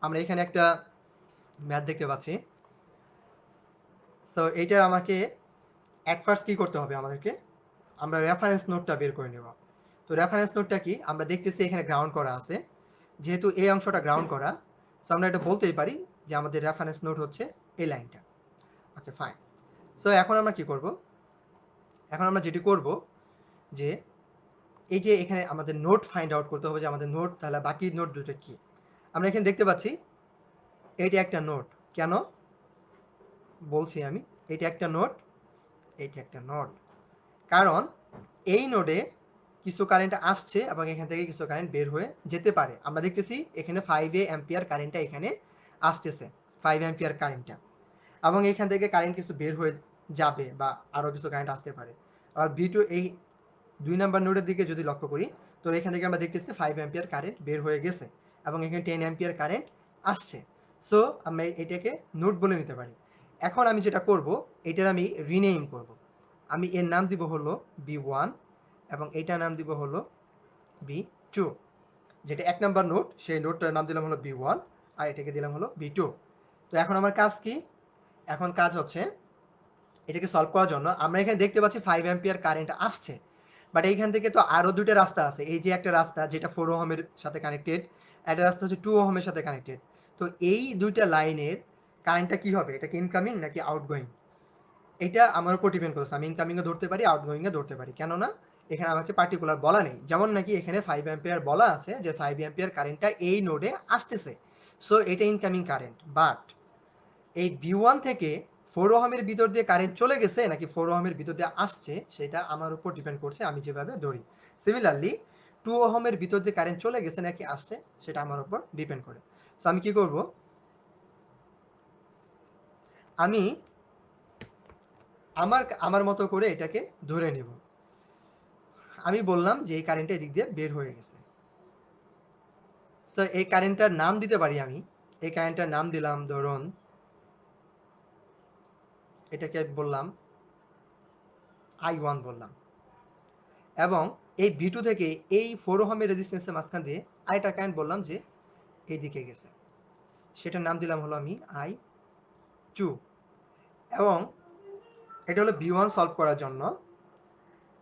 আমরা এখানে একটা ম্যাথ দেখতে পাচ্ছি। সো এইটা আমাকে অ্যাট ফার্স্ট কি করতে হবে আমাদেরকে, আমরা রেফারেন্স নোটটা বের করে নেব। তো রেফারেন্স নোটটা কি, আমরা দেখতেছি এখানে গ্রাউন্ড করা আছে, যেহেতু এই অংশটা গ্রাউন্ড করা, সো আমরা এটা বলতেই পারি যে আমাদের রেফারেন্স নোট হচ্ছে এই লাইনটা। Okay fine. সো এখন আমরা কি করব, এখন আমরা যেটি করব যে এই যে এখানে আমাদের নোট ফাইন্ড আউট করতে হবে যে আমাদের নোট তাহলে বাকি নোট দুটো কি। আমরা এখানে দেখতে পাচ্ছি এইটা একটা নোট, কেন বলছি আমি, এইটা একটা নোট, এইটা একটা নোট, কারণ এই নোডে কিছু কারেন্ট আসছে এবং এখান থেকে কিছু কারেন্ট বের হয়ে যেতে পারে। আমরা দেখতেছি এখানে 5 অ্যাম্পিয়ার কারেন্টটা এখানে আসতেছে, 5 অ্যাম্পিয়ার কারেন্টটা, এবং এখান থেকে কারেন্ট কিছু বের হয়ে যাবে বা আরও কিছু কারেন্ট আসতে পারে। আর V2 এই 2 নাম্বার নোডের দিকে যদি লক্ষ্য করি, তো এখান থেকে আমরা দেখতেছি 5 অ্যাম্পিয়ার কারেন্ট বের হয়ে গেছে এবং এখানে 10 অ্যাম্পিয়ার কারেন্ট আসছে। সো আমরা এটাকে নোড বলে নিতে পারি। এখন আমি যেটা করব, এটার আমি রিনেম করব। আমি এর নাম দিব হলো B1 এবং এটার নাম দিব হলো B2। যেটা 1 নাম্বার নোড, সেই নোডটার নাম দিলাম হলো B1 আর এটাকে দিলাম হলো B2। তো এখন আমার কাজ কি? এখন কাজ হচ্ছে এটাকে সলভ করার জন্য আমরা এখানে দেখতে পাচ্ছি 5 অ্যাম্পিয়ার কারেন্ট আসছে, বাট এইখান থেকে তো আরও দুটো রাস্তা আছে। এই যে একটা রাস্তা যেটা 4 ওহমের সাথে কানেক্টেড, একটা রাস্তা হচ্ছে 2 ওহমের সাথে কানেক্টেড। তো এই দুইটা লাইনের কারেন্টটা কি হবে, এটা কি ইনকামিং নাকি আউটগোয়িং, এটা আমার উপর ডিপেন্ড করছে। আমি ইনকামিংয়ে ধরতে পারি, আউটগোয়িংয়ে ধরতে পারি, কেননা এখানে আমাকে পার্টিকুলার বলা নেই। যেমন নাকি এখানে 5 অ্যাম্পিয়ার বলা আছে যে 5 অ্যাম্পিয়ার কারেন্টটা এই নোডে আসতেছে, সো এটা ইনকামিং কারেন্ট। বাট এই V1 থেকে 4 ওহমের ভিতর দিয়ে কারেন্ট চলে গেছে নাকি 4 ওহমের ভিতর দিয়ে আসছে, সেটা আমার উপর ডিপেন্ড করছে আমি যেভাবে ধরি। সিমিলারলি 2 ওহমের ভিতর দিয়ে কারেন্ট চলে গেছে নাকি আসছে, সেটা আমার উপর ডিপেন্ড করে। সো আমি কি করব, আমি আমার আমার মতো করে এটাকে ধরে নেব। আমি বললাম যে এই কারেন্টটা এদিক দিয়ে বের হয়ে গেছে। সো এই কারেন্টটার নাম দিতে পারি আমি। এই কারেন্টটার নাম দিলাম ধরুন, এটাকে বললাম I1 বললাম, এবং এই V2 থেকে এই 4 ওহমের রেজিস্ট্যান্সের মাঝখান দিয়ে আরেকটা কারেন্ট বললাম যে এইদিকে গেছে, সেটার নাম দিলাম হলো আমি I2। এবং এটা হলো V1 সলভ করার জন্য।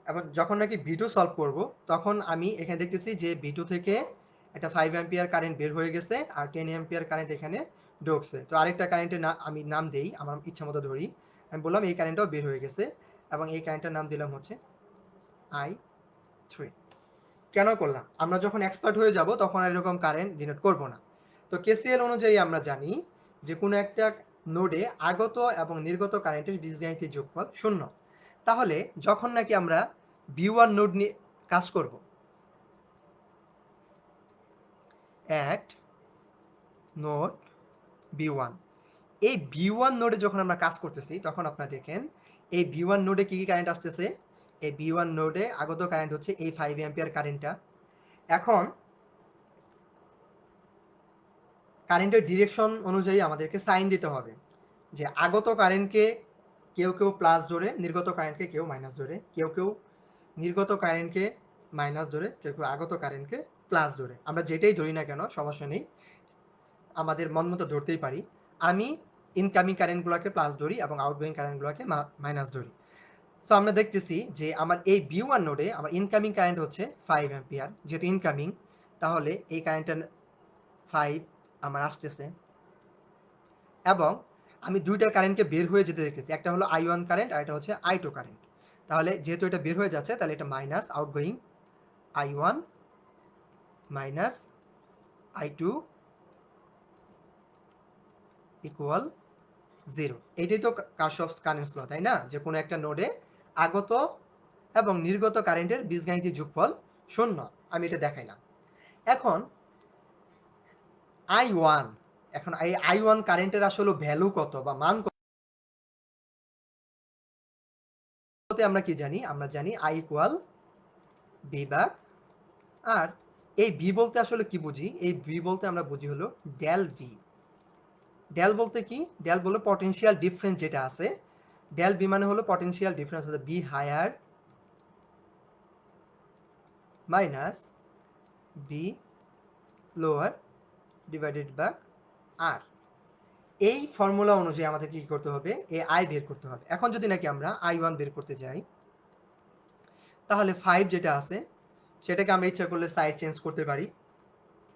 এবং যখন নাকি V2 সলভ করব, তখন আমি এখানে দেখতেছি যে V2 থেকে একটা 5 অ্যাম্পিয়ার কারেন্ট বের হয়ে গেছে আর 10 অ্যাম্পিয়ার কারেন্ট এখানে ঢুকছে। তো আরেকটা কারেন্টের আমি নাম দেই, আমার ইচ্ছা মতো ধরি। আমি বললাম এই কারেন্টটাও বের হয়ে গেছে এবং এই কারেন্টটার নাম দিলাম হচ্ছে I3। কেন করলাম, আমরা যখন এক্সপার্ট হয়ে যাব তখন আর এরকম কারেন্ট জেনারেট করব না। তো কেসিএল অনুযায়ী আমরা জানি যে কোনো একটা নোডে আগত এবং নির্গত কারেন্টের বীজগাণিতিক যোগফল 0। তাহলে যখন নাকি আমরা B1 নোড নিয়ে কাজ করব, অ্যাট নোড B1, এই B1 নোডে যখন আমরা কাজ করতেছি তখন আপনারা দেখেন এই B1 নোডে কি কি কারেন্ট আসতেছে। এই B1 নোডে আগত কারেন্ট হচ্ছে এই 5 অ্যাম্পিয়ার কারেন্টটা। এখন কারেন্টের ডিরেকশন অনুযায়ী আমাদেরকে সাইন দিতে হবে যে আগত কারেন্টকে কেউ কেউ প্লাস ধরে, নির্গত কারেন্টকে কেউ মাইনাস ধরে, কেউ কেউ নির্গত কারেন্টকে মাইনাস ধরে, কেউ কেউ আগত কারেন্টকে প্লাস ধরে। আমরা যেটাই ধরি না কেন সমস্যা নেই, আমাদের মন মতো ধরতেই পারি। আমি ইনকামিং কারেন্টগুলোকে প্লাস ধরি এবং আউটগোয়িং কারেন্টগুলোকে মাইনাস ধরি। সো আমরা দেখতেছি যে আমার এই B1 নোডে আমার ইনকামিং কারেন্ট হচ্ছে 5 অ্যাম্পিয়ার, যেহেতু ইনকামিং তাহলে এই কারেন্টটা 5 আমার আসতেছে, এবং আমি দুইটা কারেন্টকে বের হয়ে যেতে দেখতেছি, একটা হলো I1 কারেন্ট আর এটা হচ্ছে I2 কারেন্ট। তাহলে যেহেতু এটা বের হয়ে যাচ্ছে তাহলে এটা minus outgoing I1 minus I2 equal 0। এটাই তো কারশফস কারেন্টস ল, তাই না, যে কোনো একটা নোডে আগত এবং নির্গত কারেন্টের বীজগাণিতিক যোগফল 0। আমি এটা দেখাইলাম। এখন I1, এখন এই I1 কারেন্টের আসলে ভ্যালু কত বা মান কত, আমরা কি জানি, আমরা জানি I ইকুয়াল B ভাগ আর। এই ভি বলতে আসলে কি বুঝি, এই ভি বলতে আমরা বুঝি হলো ডেল ভি। ডেল বলতে কি, ডেল বলে পটেনশিয়াল ডিফারেন্স যেটা আছে, ডেল ভি মানে হলো পটেনশিয়াল ডিফারেন্স, হলো V higher minus B lower divided by R এই ফর্মুলা অনুযায়ী আমাদের কি করতে হবে, এ আই বের করতে হবে। এখন যদি নাকি আমরা I1 বের করতে যাই, তাহলে 5 যেটা আছে সেটাকে আমরা ইচ্ছা করলে সাইড চেঞ্জ করতে পারি,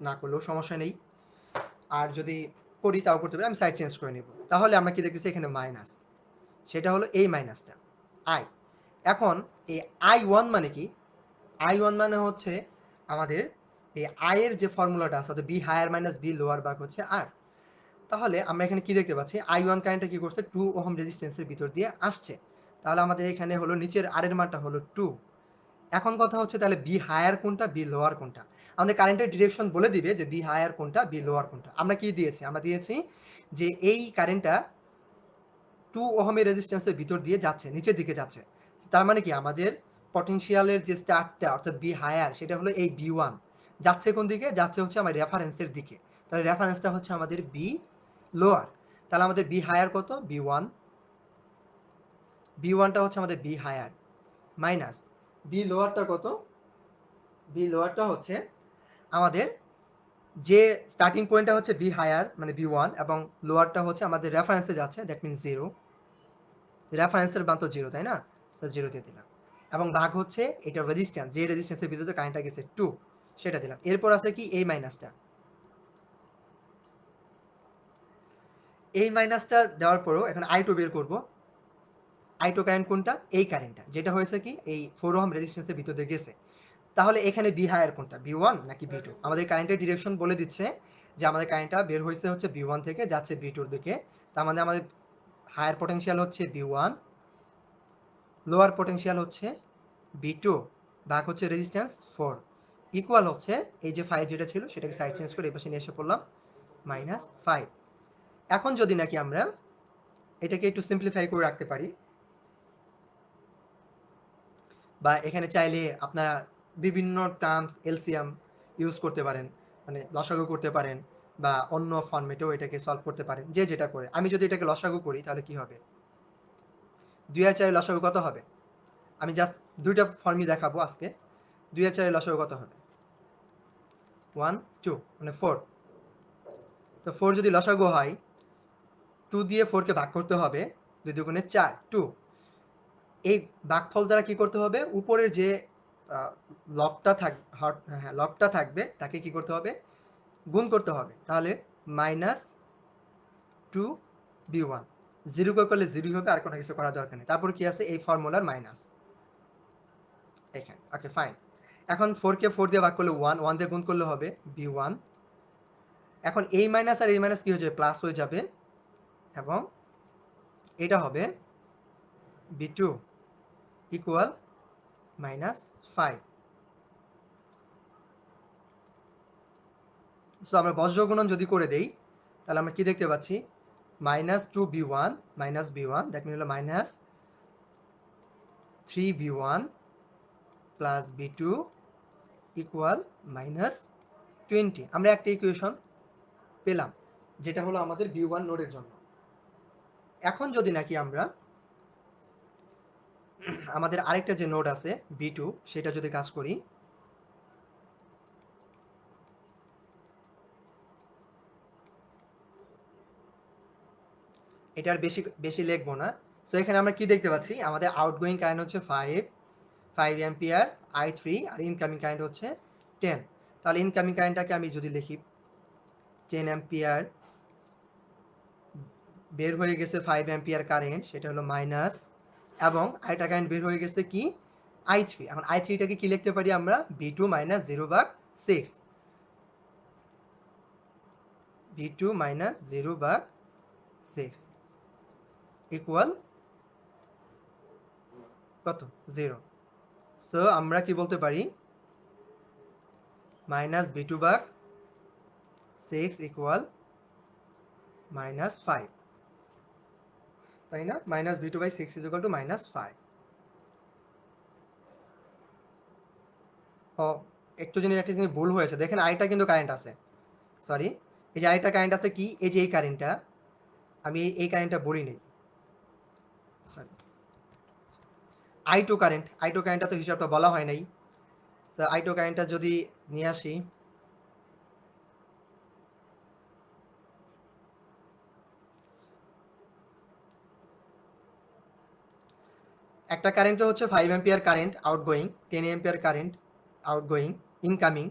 না করলেও সমস্যা নেই। আর যদি করি তাও করতে পারি, আমি সাইড চেঞ্জ করে নেব। তাহলে আমরা কি দেখতেছি এখানে মাইনাস, সেটা হলো এই মাইনাসটা আই। এখন এই I1 মানে কি? I1 মানে হচ্ছে আমাদের এই আই এর যে ফর্মুলাটা আছে, অর্থাৎ B higher minus B lower ভাগ হচ্ছে আর। তাহলে আমরা এখানে কি দেখতে পাচ্ছি, I1 কারেন্টটা কি করছে, 2 ওহম রেজিস্ট্যান্সের ভিতর দিয়ে আসছে। তাহলে আমাদের এখানে হলো নিচের আর এর মানটা হলো 2। এখন কথা হচ্ছে তাহলে বি হায়ার কোনটা, বি লোয়ার কোনটা? আমাদের কারেন্টের ডিরেকশন বলে দিবে যে বি হায়ার কোনটা, বি লোয়ার কোনটা। আমরা কি দিয়েছি, আমরা দিয়েছি যে এই কারেন্টটা 2 ওহমের রেজিস্ট্যান্সের ভিতর দিয়ে যাচ্ছে, নিচের দিকে যাচ্ছে। তার মানে কি আমাদের পটেনশিয়ালের যে স্টার্টটা অর্থাৎ বি হায়ার, সেটা হলো এই বি1। যাচ্ছে কোন দিকে, যাচ্ছে হচ্ছে আমার রেফারেন্সের দিকে। তাহলে রেফারেন্সটা হচ্ছে আমাদের বি লোয়ার। তাহলে আমাদের বি হায়ার কত, বি1। বি1টা হচ্ছে আমাদের বি হায়ার মাইনাস বি লোয়ারটা কত, বি লোয়ারটা হচ্ছে আমাদের যে স্টার্টিং পয়েন্টটা হচ্ছে বি হায়ার মানে বি1 এবং লোয়ারটা হচ্ছে আমাদের রেফারেন্সে যাচ্ছে, দ্যাট মিনস 0। রেফারেন্সের মান তো 0, তাই না? তো 0 দিয়ে দিলাম এবং ভাগ হচ্ছে এটা রেজিস্ট্যান্স, যে রেজিস্ট্যান্সের ভিতরে কারেন্টটা গেছে 2, সেটা দিলাম। এরপর আছে কি এই মাইনাসটা, এই মাইনাসটা দেওয়ার পরেও এখন I2 বের করব। I2 কারেন্ট কোনটা, এই কারেন্টটা যেটা হয়েছে কি এই 4 ওহম রেজিস্ট্যান্সের ভিতর দিয়ে গেছে। তাহলে এখানে বি হায়ার কোনটা, বি1 নাকি বি2? আমাদের কারেন্টের ডিরেকশন বলে দিচ্ছে যে আমাদের কারেন্টটা বের হয়েছে হচ্ছে বি1 থেকে, যাচ্ছে বি2 এর দিকে। তার মানে আমাদের হায়ার পটেনশিয়াল হচ্ছে বি1, লোয়ার পটেনশিয়াল হচ্ছে বি2, ভাগ হচ্ছে রেজিস্ট্যান্স 4, ইকুয়াল হচ্ছে এই যে 5 যেটা ছিল সেটাকে সাইড চেঞ্জ করে এই পাশে নিয়ে এসে পড়লাম -5। এখন যদি নাকি আমরা এটাকে একটু সিম্পলিফাই করে রাখতে পারি, বা এখানে চাইলে আপনারা বিভিন্ন টার্মস এলসিএম ইউজ করতে পারেন, মানে লসাগু করতে পারেন বা অন্য ফর্মেটেও এটাকে সলভ করতে পারেন, যে যেটা করে। আমি যদি এটাকে লসাগু করি তাহলে কি হবে, 2 আর 4 লসাগু কত হবে? আমি জাস্ট দুইটা ফর্মই দেখাবো আজকে। 2 আর 4 লসাগু কত হবে? 1 2 মানে 4। তো 4 যদি লসাগু হয়, 2 দিয়ে 4 কে ভাগ করতে হবে, 2 দুগুণে 4 2। এই ভাগফল দ্বারা কি করতে হবে, উপরের যে লবটা হ্যাঁ লবটা থাকবে তাকে কি করতে হবে, গুণ করতে হবে। তাহলে -2b1, 0 কে করলে 0 হবে, আর কোনো কিছু করার দরকার নেই। তারপর কি আছে, এই ফর্মুলার মাইনাস এখানে। Okay fine. এখন 4 কে 4 দিয়ে ভাগ করলে 1, 1 দিয়ে গুণ করলে হবে b1। এখন এই মাইনাস আর এই মাইনাস কি হয়ে যাবে, প্লাস হয়ে যাবে এবং এটা হবে b2 ইকুয়াল -5। সো আমরা বজ্র গুণন যদি করে দেই তাহলে আমরা কি দেখতে পাচ্ছি, -2b1 b1, দ্যাট মিন হলো -3b1 প্লাস b2 ইকুয়াল -20। আমরা একটা ইকুয়েশন পেলাম যেটা হলো আমাদের b1 নোডের জন্য। এখন যদি নাকি আমরা আমাদের আরেকটা যে নোড আছে b2, সেটা যদি কাজ করি, এটা আর বেশি বেশি লিখবো না। সো এখানে আমরা কি দেখতে পাচ্ছি, আমাদের আউটগোয়িং কারেন্ট হচ্ছে 5 অ্যাম্পিয়ার I3, আর ইনকামিং কারেন্ট হচ্ছে 10। তাহলে ইনকামিং কারেন্টটাকে আমি যদি লিখি 10 অ্যাম্পিয়ার, বের হয়ে গেছে 5 অ্যাম্পিয়ার কারেন্ট, সেটা হলো মাইনাস, এবং আরেকটা কারেন্ট বের হয়ে গেছে কি I3। এখন I3টাকে কি লিখতে পারি আমরা, B2 - 0/6, B2 - 0/6 ইকুয়াল কত, 0। সো আমরা কি বলতে পারি, -B2/6 ইকুয়াল -5, তাই না? -B2/6 is equal to -5। ও, একটু একটা জিনিস ভুল হয়েছে, দেখেন আরেকটা কিন্তু কারেন্ট আছে, সরি, এই যে আরেকটা কারেন্ট আছে কি, এই যে এই কারেন্টটা, আমি এই কারেন্টটা বলি নেই, সরি, I2 কারেন্টটা তো হিসাবটা বলা হয় নাই। সো I2 কারেন্টটা যদি নিয়ে আসি, একটা কারেন্টে হচ্ছে 5 ampere current outgoing, 10 ampere current outgoing, incoming,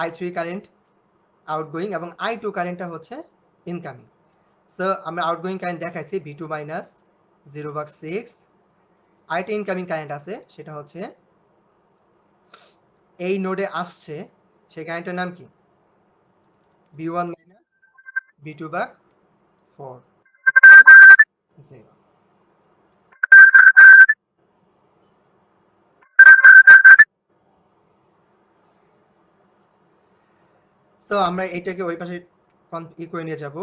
i3 current outgoing এবং i2 কারেন্টটা হচ্ছে ইনকামিং। সো আমরা আউটগোয়িং কারেন্ট দেখাইছি V2 মাইনাস 0/6, আরেকটা ইনকামিং কারেন্ট আছে সেটা হচ্ছে এই নোডে আসছে, সেই কারেন্টের নাম কি? V1 minus V2/4 0। সো আমরা এইটাকে ওই পাশে করে নিয়ে যাব।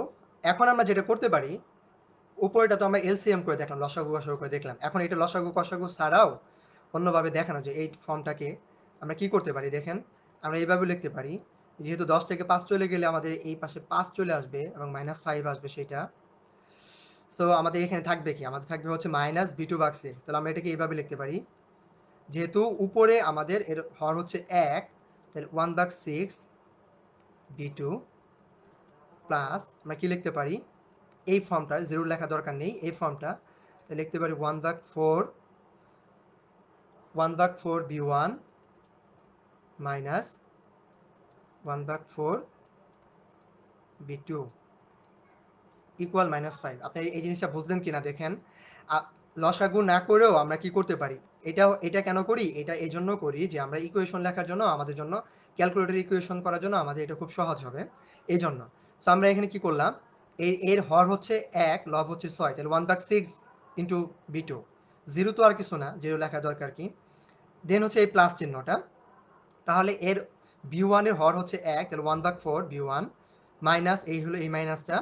এখন আমরা যেটা করতে পারি, উপরেটা তো আমরা এলসিএম করে দেখলাম, লসাগু গসাগু করে দেখলাম। এখন এটা লসাগু কসাগু ছাড়াও অন্যভাবে দেখানো যে এই ফর্মটাকে আমরা কি করতে পারি দেখেন। আমরা এইভাবে লিখতে পারি, যেহেতু 10 থেকে 5 চলে গেলে আমাদের এই পাশে 5 চলে আসবে এবং -5 আসবে সেটা। সো আমাদের এখানে থাকবে কি? আমাদের থাকবে হচ্ছে -V2/6। তাহলে আমরা এটাকে এইভাবে লিখতে পারি, যেহেতু উপরে আমাদের এর হর হচ্ছে 1, তাহলে 1/6 V2 প্লাস আমরা কি লিখতে পারি, এই ফর্মটা 0 লেখা দরকার নেই, এই ফর্মটা লিখতে পারি 1/4 V1 মাইনাস 1/4 V2 ইকুয়াল -5। আপনি এই জিনিসটা বুঝলেন কিনা দেখেন। লসাগু না করেও আমরা কি করতে পারি, এটা কেন করি, এটা এই জন্য করি যে আমরা ইকুয়েশন লেখার জন্য আমাদের জন্য, ক্যালকুলেটর ইকুয়েশন করার জন্য আমাদের এটা খুব সহজ হবে এই জন্য। সো আমরা এখানে কি করলাম, এর হর হচ্ছে 1, লব হচ্ছে 6, তাহলে 1/6 ইন্টু V2, 0 তো আর কিছু না, 0 লেখা দরকার কি, দেন হচ্ছে এই প্লাস চিহ্নটা, তাহলে এর V1 এর হর হচ্ছে 1, তাহলে 1/4 V1 মাইনাস এই হলো এই মাইনাসটা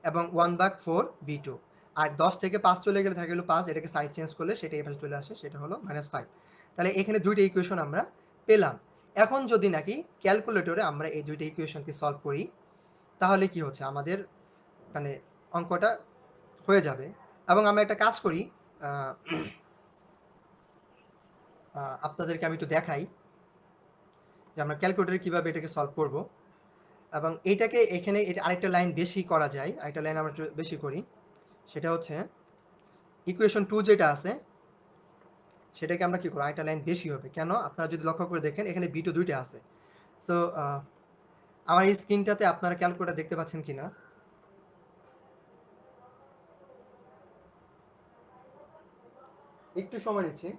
এবং 1/4 V2। আর 10 থেকে 5 চলে গেলে থাকে হলো 5, এটাকে সাইড চেঞ্জ করলে সেটা এই পাশে চলে আসে, সেটা হলো -5। তাহলে এখানে দুইটা ইকুয়েশন আমরা পেলাম। এখন যদি নাকি ক্যালকুলেটরে আমরা এই দুইটা ইকুয়েশনকে সলভ করি, তাহলে কি হচ্ছে আমাদের মানে অঙ্কটা হয়ে যাবে। এবং আমরা একটা কাজ করি, আপনাদেরকে আমি একটু দেখাই যে আমরা ক্যালকুলেটরে কিভাবে এটাকে সলভ করব। এবং এইটাকে এখানে এটা আরেকটা লাইন বেশি করা যায়, আরেকটা লাইন আমরা একটু বেশি করি, সেটা হচ্ছে ইকুয়েশন 2 যেটা আছে সেটাকে আমরা কি করব, আরেকটা লাইন বেশি হবে কেন, আপনারা যদি লক্ষ্য করে দেখেন এখানে B2 দুইটা আছে। সো আমার এই স্ক্রিনটাতে আপনারা ক্যালকুলেটর দেখতে পাচ্ছেন কিনা, একটু সময় নিচ্ছি।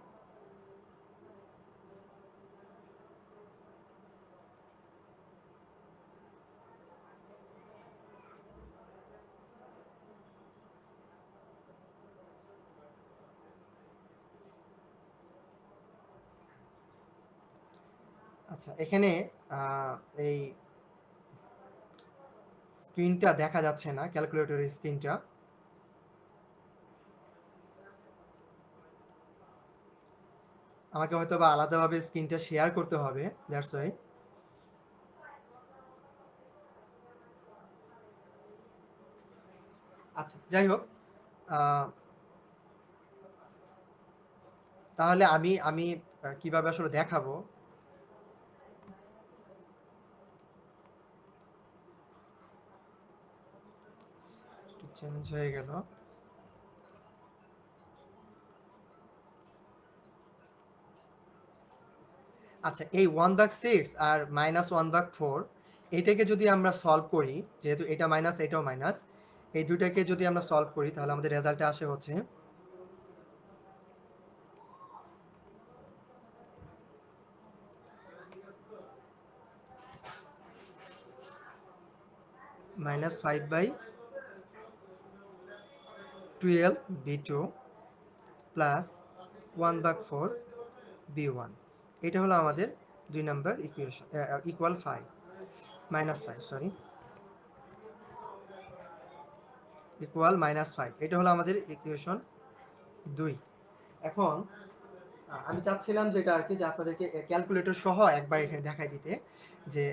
আচ্ছা, এখানে এই স্ক্রিনটা দেখা যাচ্ছে না, ক্যালকুলেটরের স্ক্রিনটা। আমাকে হয়তো বা আলাদাভাবে স্ক্রিনটা শেয়ার করতে হবে, দ্যাটস ওয়াই। আচ্ছা, যাই হোক, তাহলে আমি আমি কিভাবে আসলে দেখাবো, চেঞ্জ হয়ে গেল। আচ্ছা, এই 1/6 আর -1/4 এটাকে যদি আমরা সলভ করি, যেহেতু এটা মাইনাস এটাও মাইনাস, এই দুটাকে যদি আমরা সলভ করি তাহলে আমাদের রেজাল্টে আসে হচ্ছে -5/12 V2 প্লাস 1/4 V1। এটা হলো আমাদের 2 number equation, equal 5, -5 sorry, equal -5। এটা হলো আমাদের ইকুয়েশন 2। এখন আমি চাচ্ছিলাম যেটা আর কি, যে আপনাদেরকে ক্যালকুলেটর সহ একবার এখানে দেখাই দিতে, যে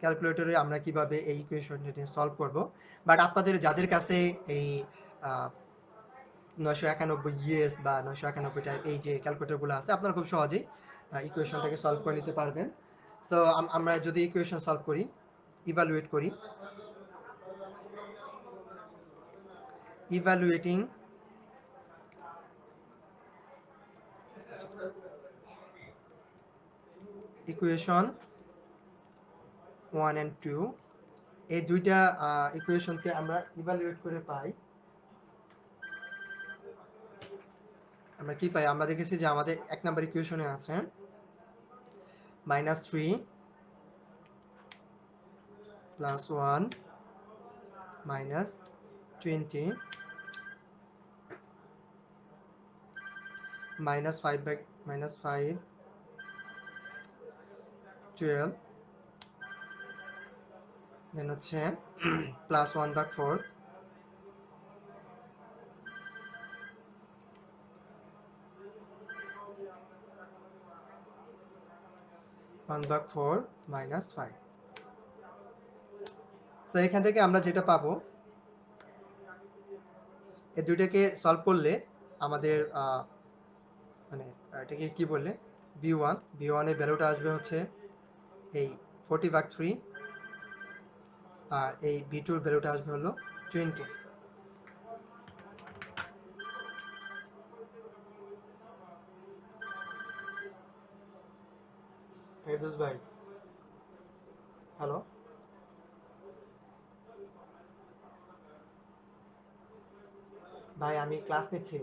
ক্যালকুলেটরে আমরা কিভাবে এই ইকুয়েশনটি সলভ করব। বাট আপনাদের যাদের কাছে এই 991 ইএস বা 991 টাইপ এই যে ক্যালকুলেটরগুলো আছে, আপনারা খুব সহজেই ইকুয়েশনটাকে সলভ করে নিতে পারবেন। সো আমরা যদি ইকুয়েশন সলভ করি, ইভালুয়েট করি, ইভালুয়েটিং ইকুয়েশন 1 and 2, এই দুইটা ইকুয়েশনকে আমরা ইভালুয়েট করে পাই, আমরা কি পাই? আমরা দেখেছি যে আমাদের 1 নাম্বার ইকুয়েশনে আছে -3 + 1 -20 -5 12, দেন হচ্ছে +1/4 1/4 -5। সো এখান থেকে আমরা যেটা পাবো, এই দুইটাকে সলভ করলে আমাদের মানে এটাকে কি বললে, v1 এর ভ্যালুটা আসবে হচ্ছে এই 40/3, আর এই v2 এর ভ্যালুটা আসবে হলো 20। ফেরদৌস ভাই, হ্যালো ভাই, আমি ক্লাস নিচ্ছি,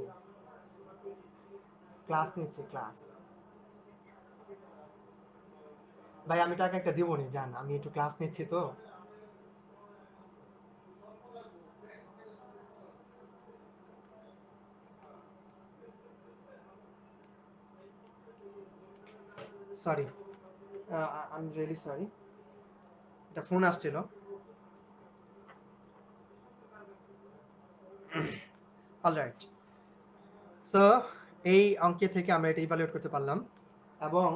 ক্লাস। ভাই আমি টাকা একটা দিবনি, জান আমি একটু ক্লাস নিচ্ছি তো। Sorry, I am really sorry, একটা ফোন আসছিল। অলরাইট, সো এই অঙ্কে থেকে আমরা এটা ইভালুয়েট করতে পারলাম। এবং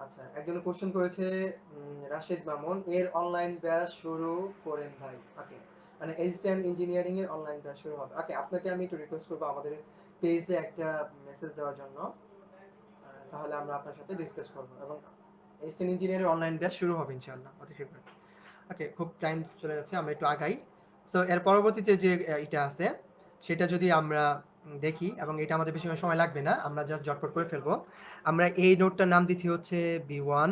আচ্ছা, একজন কোশ্চেন করেছে, রাশেদ মামুন, এর অনলাইন ব্যাচ শুরু করেন ভাই। ওকে, মানে এসিস্ট্যান্ট ইঞ্জিনিয়ারিং এর অনলাইন ব্যাচ শুরু হবে। ওকে, আপনাকে আমি একটু রিকোয়েস্ট করবো আমাদের পেজে একটা মেসেজ দেওয়ার জন্য, তাহলে আমরা আপনার সাথে ডিসকাস করবো, এবং এসিস্ট্যান্ট ইঞ্জিনিয়ারিং অনলাইন ব্যাচ শুরু হবে ইনশাআল্লাহ অতি শীঘ্রই। ওকে, খুব টাইম চলে যাচ্ছে, আমরা একটু আগাই। সো এর পরবর্তীতে যে এটা আছে সেটা যদি আমরা দেখি, এবং এটা আমাদের বেশি সময় লাগবে না, আমরা জাস্ট ঝটপট করে ফেলবো। আমরা এই নোটটার নাম দিচ্ছি হচ্ছে B1,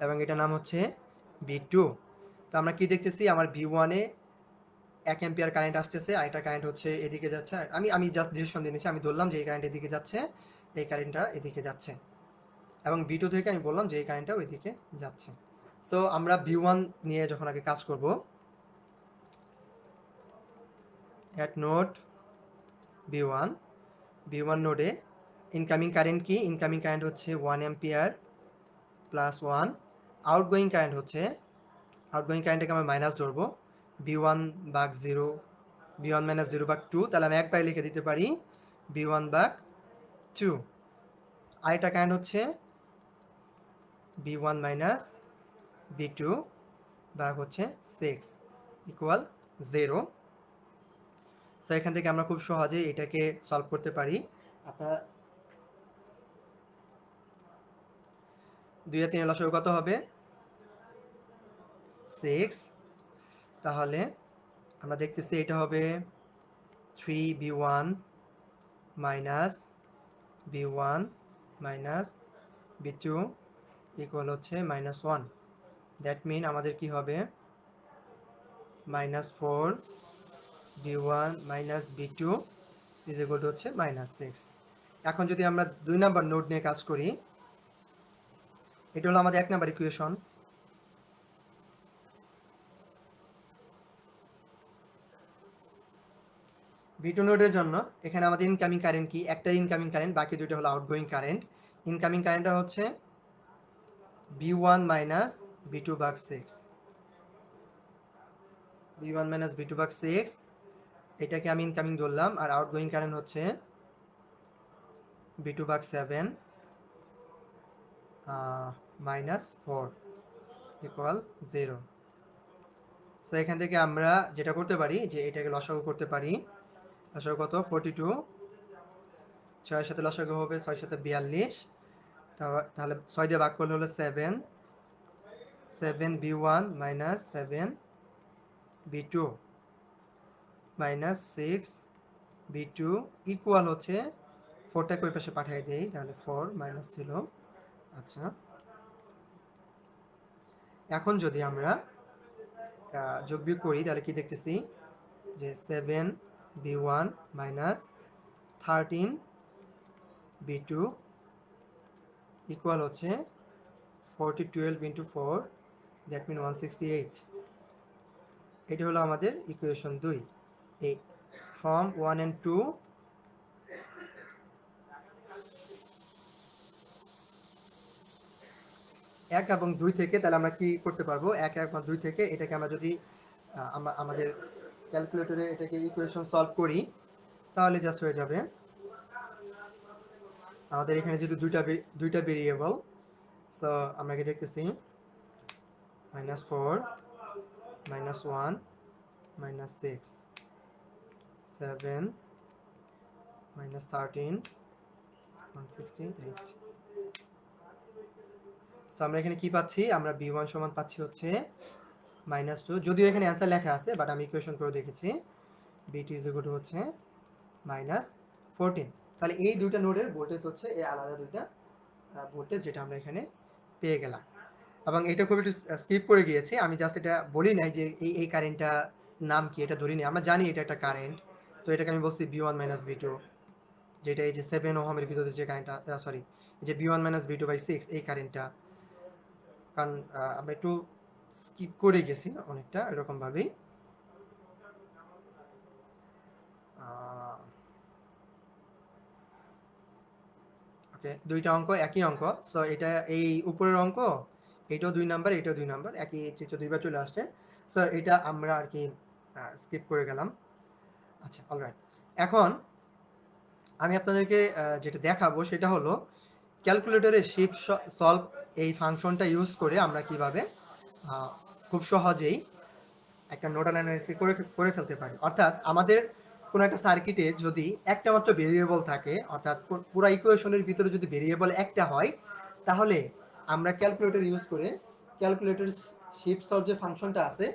এবং এটার নাম হচ্ছে B2। তো আমরা কি দেখতেছি, আমার B1 এ 1 অ্যাম্পিয়ার কারেন্ট আসতেছে, আর এটা কারেন্ট হচ্ছে এদিকে যাচ্ছে। আমি জাস্ট ডিসিশন দিয়ে নিচ্ছি, আমি ধরলাম যে এই কারেন্ট এদিকে যাচ্ছে, এই কারেন্টটা এদিকে যাচ্ছে, এবং B2 থেকে আমি বললাম যে এই কারেন্টটা ওইদিকে যাচ্ছে। সো আমরা B1 নিয়ে যখন আগে কাজ করব, অ্যাট নোড B1 নোডে ইনকামিং কারেন্ট কি? ইনকামিং কারেন্ট হচ্ছে 1 অ্যাম্পিয়ার প্লাস 1, আউটগোয়িং কারেন্ট হচ্ছে, আউটগোয়িং কারেন্টটাকে আমরা মাইনাস ধরবো, B1/0, B1 - 0/2, তাহলে আমি একবারে লিখে দিতে পারি B1/2। আর এটা কারেন্ট হচ্ছে B1 - B2 ভাগ হচ্ছে 6 ইকুয়াল 0। সো এখান থেকে আমরা খুব সহজে এটাকে সলভ করতে পারি। আপনারা 2 আর 3 এর লসাগু কত হবে? 6। তাহলে আমরা দেখতেছি এটা হবে 3B1 minus B1 minus B2 equal হচ্ছে -1। দ্যাট মিন আমাদের কি হবে, -4B1 minus B2 is equal to হচ্ছে -6। এখন যদি আমরা 2 নাম্বার নোড নিয়ে কাজ করি, এটা হলো আমাদের 1 নাম্বার ইকুয়েশন। B2 নোডের জন্য এখানে আমাদের ইনকামিং কারেন্ট কি? একটা ইনকামিং কারেন্ট, বাকি দুটো হলো আউটগোয়িং কারেন্ট। ইনকামিং কারেন্টটা হচ্ছে B1 minus B2/6, B1 minus B2/6, এটাকে আমি ইনকামিং ধরলাম, আর আউটগোয়িং কারেন্ট হচ্ছে B2/7 -4 ইকুয়াল 0। সো এখান থেকে আমরা যেটা করতে পারি যে এটাকে লসাগু করতে পারি। লসাগু কত? 42, 6 এর সাথে লসাগু হবে 6 7 42, তাহলে 6 দিয়ে ভাগ করলে হলো 7, 7B1 minus 7B2 minus 6B2 equal হচ্ছে 4টাকে ওই পাশে পাঠিয়ে দেই, তাহলে 4 মাইনাস ছিল। আচ্ছা, এখন যদি আমরা যোগ বিয়োগ করি তাহলে কি দেখতেছি যে 7b1 মাইনাস 13b2 ইকুয়াল হচ্ছে 40 12 ইন্টু 4, দ্যাট মিন 168। এটি হলো আমাদের ইকুয়েশন 2। এই ফ্রম 1 and 2 1 এবং 2 থেকে তাহলে আমরা কি করতে পারবো, 1 এবং 2 থেকে এটাকে আমরা যদি আমাদের ক্যালকুলেটরে এটাকে ইকুয়েশন সলভ করি তাহলে জাস্ট হয়ে যাবে আমাদের এখানে যেহেতু দুইটা ভেরিয়েবল। সো আমরা কি দেখতেছি -4 -1 -6 7 -13 168। সো আমরা এখানে কি পাচ্ছি, আমরা b1 সমান পাচ্ছি হচ্ছে -2, যদিও এখানে অ্যান্সার লেখা আছে বাট আমি ইকুয়েশন করে দেখেছি bt হচ্ছে -14। তাহলে এই দুইটা নোডের ভোল্টেজ হচ্ছে এই আলাদা দুইটা ভোল্টেজ যেটা আমরা এখানে পেয়ে গেলাম। এবং এটা খুব একটু স্কিপ করে গিয়েছি, আমি জাস্ট এটা বলি নাই যে এই কারেন্টটা নাম কি, এটা ধরিনি। আমরা জানি এটা একটা কারেন্ট, তো এটাকে আমি বলছি b1 b2, যেটা এই যে 7 ওহমের ভিতরে যে কারেন্টটা, সরি এই যে b1 b2/6 এই কারেন্টটা। কারণ আমরা একটু স্কিপ করে গেছি অনেকটা এরকম ভাবেই। ওকে, দুইটা অঙ্ক একই অঙ্ক। সো এটা এই উপরের অঙ্ক, এটাও 2 নাম্বার, এটাও 2 নাম্বার, একই চিত্র দুইবার চলে আসছে। সো এটা আমরা আর কি স্কিপ করে গেলাম। আচ্ছা, অলরাইট। এখন আমি আপনাদেরকে যেটা দেখাবো সেটা হলো ক্যালকুলেটরে শিফট সলভ এই ফাংশনটা ইউজ করে আমরা কিভাবে খুব সহজেই একটা নোডাল অ্যানালাইসিস করে ফেলতে পারি। অর্থাৎ আমাদের কোনো একটা সার্কিটে যদি একটা মাত্র ভেরিয়েবল থাকে, অর্থাৎ পুরো ইকুয়েশনের ভিতরে যদি ভেরিয়েবল একটা হয়, তাহলে আমরা ক্যালকুলেটর ইউজ করে ক্যালকুলেটর শিফট সলভ যে ফাংশনটা আছে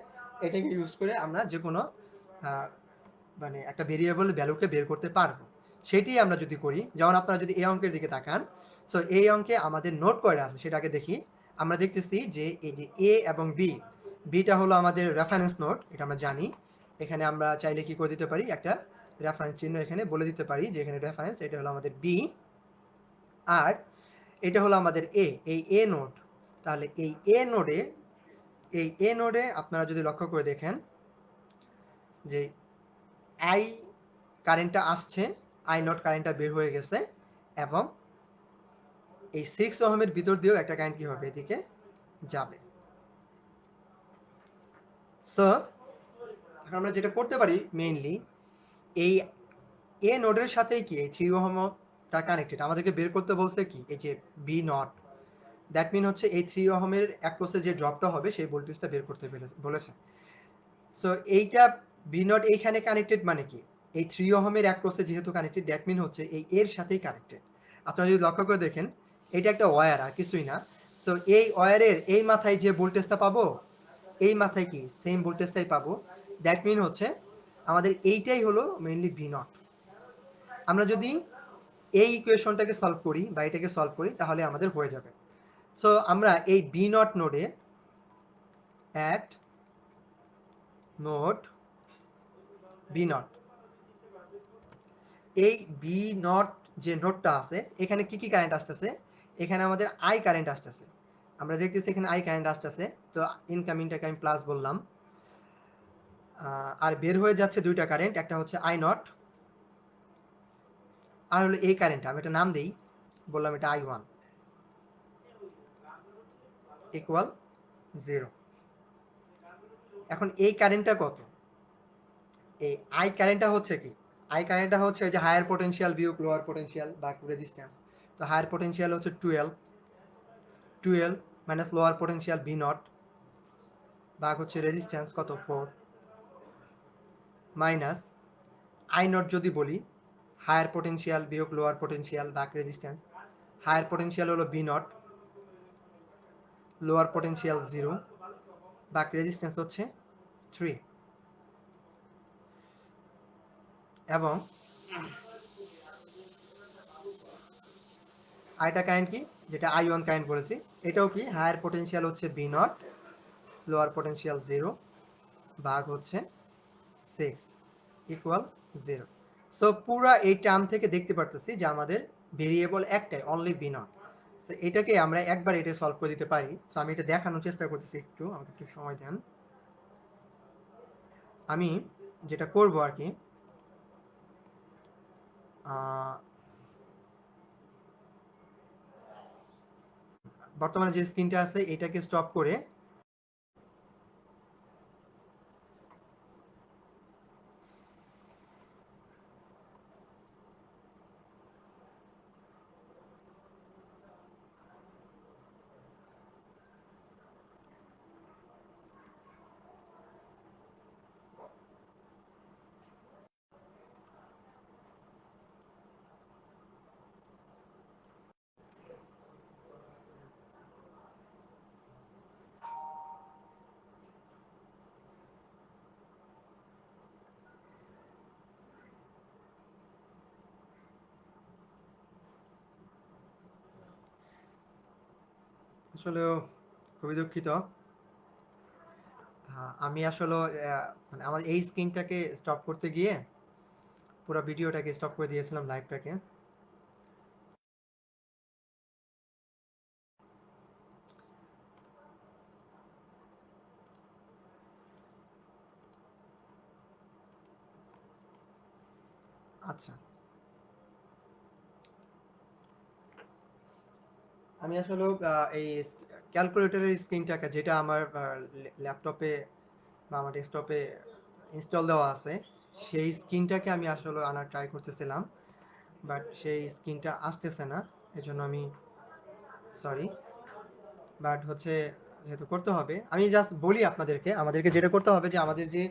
এটাকে ইউজ করে আমরা যে কোনো মানে একটা ভেরিয়েবল ভ্যালুকে বের করতে পারবো। সেটি আমরা যদি করি, যেমন আপনারা যদি এই অঙ্কের দিকে তাকান, সো এই অঙ্কে আমাদের নোট কয়টা আছে সেটাকে দেখি। আমরা দেখতেছি যে এই যে এ এবং বিটা হলো আমাদের রেফারেন্স নোট, এটা আমরা জানি। এখানে আমরা চাইলে কি করে দিতে পারি, একটা রেফারেন্স চিহ্ন এখানে বলে দিতে পারি যে এখানে রেফারেন্স, এটা হলো আমাদের বি, আর এটা হলো আমাদের এই এ নোড। তাহলে এই এ নোডে আপনারা যদি লক্ষ্য করে দেখেন যে আই কারেন্টটা আসছে, আই নট কারেন্টটা বের হয়ে গেছে, এবং এই 6 ওহমের ভিতর দিয়েও একটা কারেন্ট কি হবে, এদিকে যাবে। সো আমরা যেটা করতে পারি মেইনলি, এই এ নোডের সাথেই কি এই 3 ওহমটা কানেক্টেড, আমাদেরকে বের করতে বলছে কি এই যে বি নট, দ্যাট মিন হচ্ছে এই 3 ওহমের অ্যাক্রসে যে ড্রপটা হবে সেই ভোল্টেজটা বের করতে বলেছে। সো এইটা বি নট এইখানে কানেক্টেড মানে কি, এই 3 ওহমের অ্যাক্রসে যেহেতু কানেক্টেড, দ্যাট মিন হচ্ছে এই এর সাথেই কানেক্টেড। আপনারা যদি লক্ষ্য করে দেখেন এটা একটা ওয়্যার আর কিছুই না। সো এই ওয়্যারের এই মাথায় যে ভোল্টেজটা পাবো, এই মাথায় কি সেম ভোল্টেজটাই পাবো, দ্যাট মিন হচ্ছে আমাদের এইটাই হলো মেইনলি ভি নট। আমরা যদি এই ইকুয়েশনটাকে সলভ করি বা এটাকে সলভ করি তাহলে আমাদের হয়ে যাবে। সো আমরা এই বি নট নোডে অ্যাট নোড বি নট, এই বি নট যে নোডটা আছে এখানে কি কি কারেন্ট আসতেছে, এখানে আমাদের আই কারেন্ট আসতেছে। আমরা দেখতেছি এখানে আই কারেন্ট আসতেছে, তো ইনকামিংটাকে আমি প্লাস বললাম। আর বের হয়ে যাচ্ছে দুইটা কারেন্ট, একটা হচ্ছে আই নট, আর হলো এই কারেন্টটা আমি একটা নাম দেই, বললাম এটা I1 ইকুয়াল 0। এখন এই কারেন্টটা কত, এই আই কারেন্টটা হচ্ছে কি, আই কারেন্টটা হচ্ছে ওই যে হায়ার পটেনশিয়াল বিয়োগ লোয়ার পটেনশিয়াল বা রেজিস্ট্যান্স। তো হায়ার পটেনশিয়াল হচ্ছে 12 minus lower potential B naught ভাগ হচ্ছে রেজিস্ট্যান্স কত 4, মাইনাস আই নট যদি বলি হায়ার পটেনশিয়াল বিয়োগ লোয়ার পটেনশিয়াল ভাগ রেজিস্ট্যান্স, হায়ার পটেনশিয়াল হলো বি নট, লোয়ার পটেনশিয়াল 0 ভাগ রেজিস্ট্যান্স হচ্ছে 3। এবং আইটা কারেন্ট কি, যেটা I1 কারেন্ট বলেছি, এটাও কি হায়ার পটেনশিয়াল হচ্ছে বি নট, লোয়ার পটেনশিয়াল 0 ভাগ হচ্ছে 6 ইকুয়াল 0। সো পুরা এই টার্ম থেকে দেখতে পারতেছি যে আমাদের ভেরিয়েবল একটাই, অনলি বি নট। সো এটাকে আমরা একবার এটা সলভ করে দিতে পারি। সো আমি এটা দেখানোর চেষ্টা করতেছি, একটু আমাকে একটু সময় দেন। আমি যেটা করব আর কি, বর্তমানে যে স্ক্রিনটা আছে এটাকে স্টপ করে আসলে খুবই দুঃখিত। আমি আসলে মানে আমার এই স্ক্রিনটাকে স্টপ করতে গিয়ে পুরো ভিডিওটাকে স্টপ করে দিয়েছিলাম, লাইভটাকে। আচ্ছা, আমি আসলে এই ক্যালকুলেটরের স্ক্রিনটাকে, যেটা আমার ল্যাপটপে বা আমার ডেস্কটপে ইনস্টল দেওয়া আছে, সেই স্ক্রিনটাকে আমি আসলে আনার ট্রাই করতেছিলাম, বাট সেই স্ক্রিনটা আসতেছে না। এজন্য আমি সরি, বাট হচ্ছে যেহেতু করতে হবে, আমি জাস্ট বলি আপনাদেরকে, আমাদেরকে যেটা করতে হবে যে আমাদের যে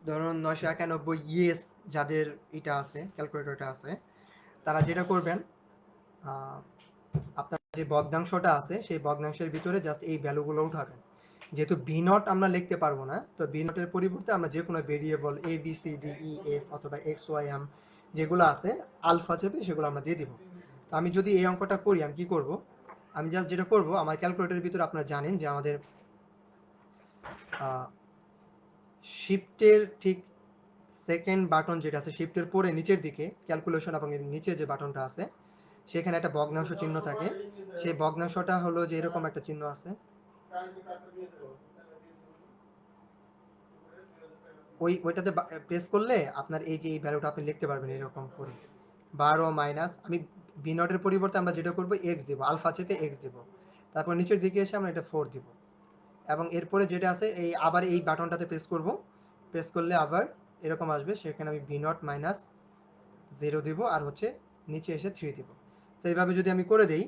ধরুন 991 ইএস যাদের এটা আছে, ক্যালকুলেটরটা আছে, তারা যেটা করবেন, আপনার যে ভগ্নাংশটা আছে সেই ভগ্নাংশের ভিতরে জাস্ট এই ভ্যালুগুলো উঠাবেন। যেহেতু ভি নট আমরা লিখতে পারবো না, তো ভি নটের পরিবর্তে আমরা যে কোনো variable A B C D E F অথবা এক্স ওয়াই এম যেগুলো আছে আলফা চেপে সেগুলো আমরা দিয়ে দিব। তো আমি যদি এই অঙ্কটা করি, আমি কি করব, আমি জাস্ট যেটা করব, আমার ক্যালকুলেটরের ভিতরে আপনারা জানেন যে আমাদের শিফটের ঠিক সেকেন্ড বাটন যেটা আছে, শিফটের পরে নিচের দিকে ক্যালকুলেশন এবং এর নিচে যে বাটনটা আছে সেখানে একটা ভগ্নাংশ চিহ্ন থাকে। সেই ভগ্নাংশটা হলো যে এরকম একটা চিহ্ন আছে, ওইটাতে প্রেস করলে আপনার এই যে এই ভ্যালুটা আপনি লিখতে পারবেন এরকম করে 12 মাইনাস, আমি বি নটের পরিবর্তে আমরা যেটা করবো এক্স দিব, আলফা চেপে এক্স দিব, তারপর নিচের দিকে এসে আমরা এটা 4 দিব, এবং এরপরে যেটা আছে এই আবার এই বাটনটাতে প্রেস করব, প্রেস করলে আবার এরকম আসবে, সেখানে আমি বি নট মাইনাস 0 দিব, আর হচ্ছে নিচে এসে 3 দিব। তো এইভাবে যদি আমি করে দেই,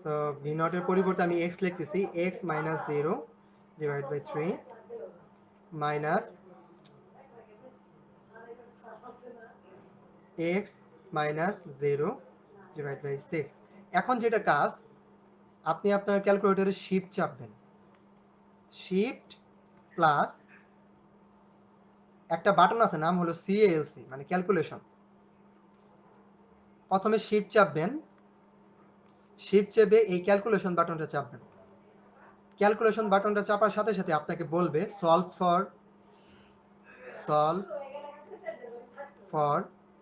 সো ভি নটের পরিবর্তে আমি এক্স লিখতেছি, X minus 0 divide by 3 minus X minus 0 divide by 6। এখন যেটা কাজ, আপনি আপনার ক্যালকুলেটরে শিফট চাপবেন, শিফট প্লাস একটা বাটন আছে, নাম হলো সিএএলসি মানে ক্যালকুলেশন। প্রথমে শিফট চাপবেন, শিফট চেপে এই ক্যালকুলেশন বাটনটা চাপবেন। ক্যালকুলেশন বাটনটা চাপার সাথে সাথে আপনাকে বলবে সলভ ফর,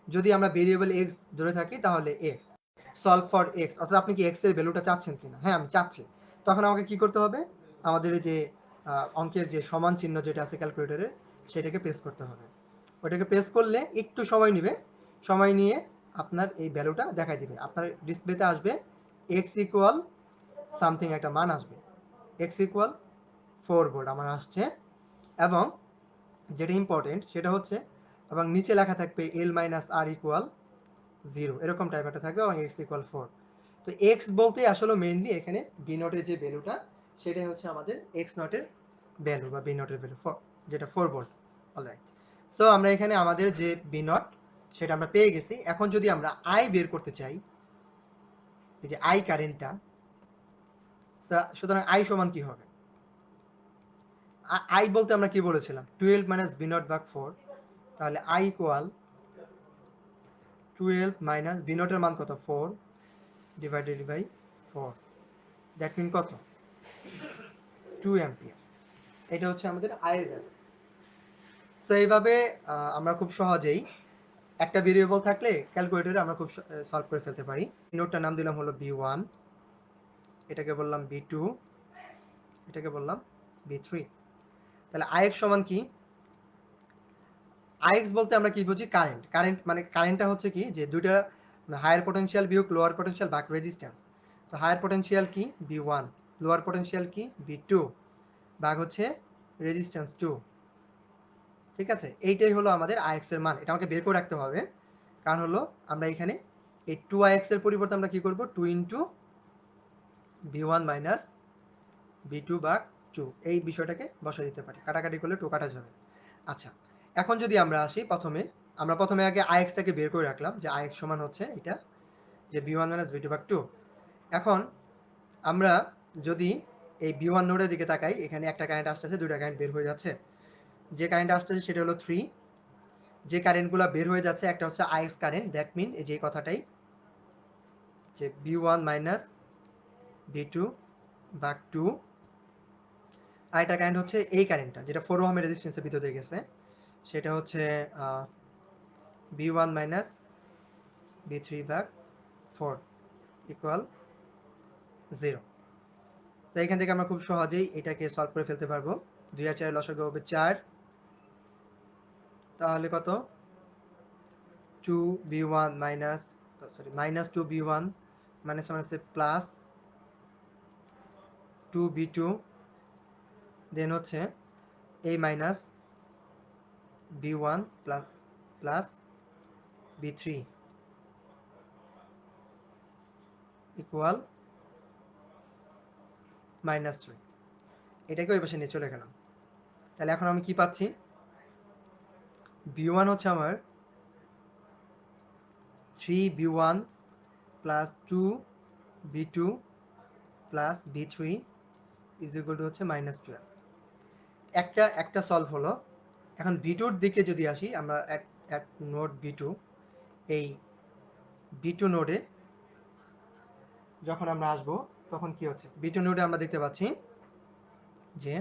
যদি আমরা ভেরিয়েবল এক্স ধরে থাকি তাহলে এক্স, সলভ ফর এক্স, অর্থাৎ আপনি কি এক্স এর ভ্যালুটা চাচ্ছেন কিনা, হ্যাঁ আমি চাচ্ছি। তখন আমাকে কি করতে হবে, আমাদের এই যে অঙ্কের যে সমান চিহ্ন যেটা আছে ক্যালকুলেটরে সেটাকে প্রেস করতে হবে। ওটাকে প্রেস করলে একটু সময় নেবে, সময় নিয়ে আপনার এই ভ্যালুটা দেখাই দিবে, আপনার ডিসপ্লেতে আসবে এক্স ইকুয়াল সামথিং একটা মান আসবে, এক্স ইকুয়াল 4 ভোল্ট আমার আসছে। এবং যেটা ইম্পর্টেন্ট সেটা হচ্ছে, এবং নিচে লেখা থাকবে এল মাইনাস আর ইকুয়াল 0, এরকম টাইপ একটা থাকবে, এবং এক্স ইকুয়াল 4। তো এক্স বলতে আসলে মেইনলি এখানে বি নটের যে ভ্যালুটা সেটাই হচ্ছে আমাদের এক্স নটের ভ্যালু বা বি নটের ভ্যালু, যেটা 4 ভোল্ট। অলরাইট, সো আমরা এখানে আমাদের যে বি নট সেটা আমরা পেয়ে গেছি। এখন যদি আমরা আই বের করতে চাই, এই যে আই কারেন্টটা, সুতরাং আই সমান কি হবে, আই বলতে আমরা কি বলেছিলাম 12 মাইনাস বি নট ভাগ 4, তাহলে আই ইকুয়াল 12 মাইনাস বি নটের মান কত 4 ডিভাইডেড বাই 4, দ্যাট মিন কত 2 অ্যাম্পিয়ার। এটা হচ্ছে আমাদের আয়ের ভ্যালু। সো এইভাবে আমরা খুব সহজেই একটা ভেরিয়েবল থাকলে ক্যালকুলেটরে আমরা খুব সলভ করে ফেলতে পারি। নোটটার নাম দিলাম হলো b1, এটাকে বললাম b2, এটাকে বললাম b3। তাহলে ix সমান কি, ix বলতে আমরা কি বুঝি কারেন্ট। কারেন্ট মানে কারেন্টটা হচ্ছে কি যে দুইটা হায়ার পটেনশিয়াল বিয়োগ লোয়ার পটেনশিয়াল ভাগ রেজিস্ট্যান্স। তো হায়ার পটেনশিয়াল কি b1, লোয়ার পটেনশিয়াল কি b2 ভাগ হচ্ছে রেজিস্ট্যান্স 2। ঠিক আছে, এইটাই হলো আমাদের ix এর মান। এটা আমাকে বের করে রাখতে হবে, কারণ হলো আমরা এখানে এই 2ix এর পরিবর্তে আমরা কি করব 2 ইন্টু b1 মাইনাস b2 ভাগ 2 এই বিষয়টাকে বসাই দিতে পারি। কাটাকাটি করলে 2 কাটা যাবে। আচ্ছা, এখন যদি আমরা আসি আমরা প্রথমে আগে ix টাকে বের করে রাখলাম যে ix সমান হচ্ছে এটা যে b1 মাইনাস b2 ভাগ 2। এখন আমরা যদি এই b1 নোডের দিকে তাকাই, এখানে একটা কারেন্ট আসতেছে, দুইটা কারেন্ট বের হয়ে যাচ্ছে। যে কারেন্ট আসতেছে সেটা হলো 3, যে কারেন্টগুলো বের হয়ে যাচ্ছে একটা হচ্ছে ix কারেন্ট, দ্যাট মিন এই যে কথাটাই যে b1 মাইনাস b2 ভাগ 2, আর একটা কারেন্ট হচ্ছে এই কারেন্টটা যেটা 4 ওহমের রেজিস্ট্যান্সের ভিতর দিয়ে গেছে, সেটা হচ্ছে b1 মাইনাস b3 ভাগ 4 ইকুয়াল 0। তো এখান থেকে আমরা খুব সহজেই এটাকে সলভ করে ফেলতে পারবো। 2 আর 4 লসাগু হবে 4, তাহলে কত 2b1 minus minus 2b1 minus মাইনাসে প্লাস 2b2, দেন হচ্ছে a minus b1 plus plus b3 equal minus 3। এটাকে ওই পাশে নিয়ে চলে গেলাম। তাহলে এখন আমি কি পাচ্ছি, b1 হচ্ছে আমার 3b1 plus 2b2 plus b3 is equal to হচ্ছে মাইনাস 12। একটা সলভ হলো। এখন b2 দিকে যদি আসি আমরা এক নোড b2, এই b2 নোডে যখন আমরা আসবো তখন কি হচ্ছে b2 নোডে আমরা দেখতে পাচ্ছি যে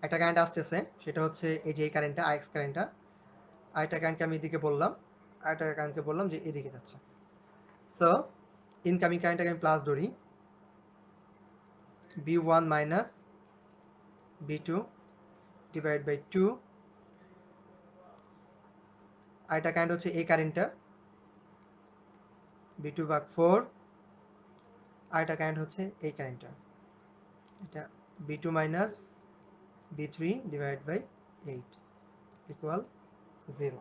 একটা কারেন্ট আসতেছে, সেটা হচ্ছে এই যে এই কারেন্টটা ix কারেন্টটা, আরেকটা কারেন্টকে আমি এদিকে বললাম, আরেকটা কারেন্টকে বললাম যে এদিকে যাচ্ছে। সো ইনকামিং কারেন্টটাকে আমি প্লাস ধরি, b1 minus b2 divide by 2, আরেকটা কারেন্ট হচ্ছে এই কারেন্টটা b2 ভাগ 4, আরেকটা কারেন্ট হচ্ছে এই কারেন্টটা, এটা b2 minus b3 divide by 8 equal 0।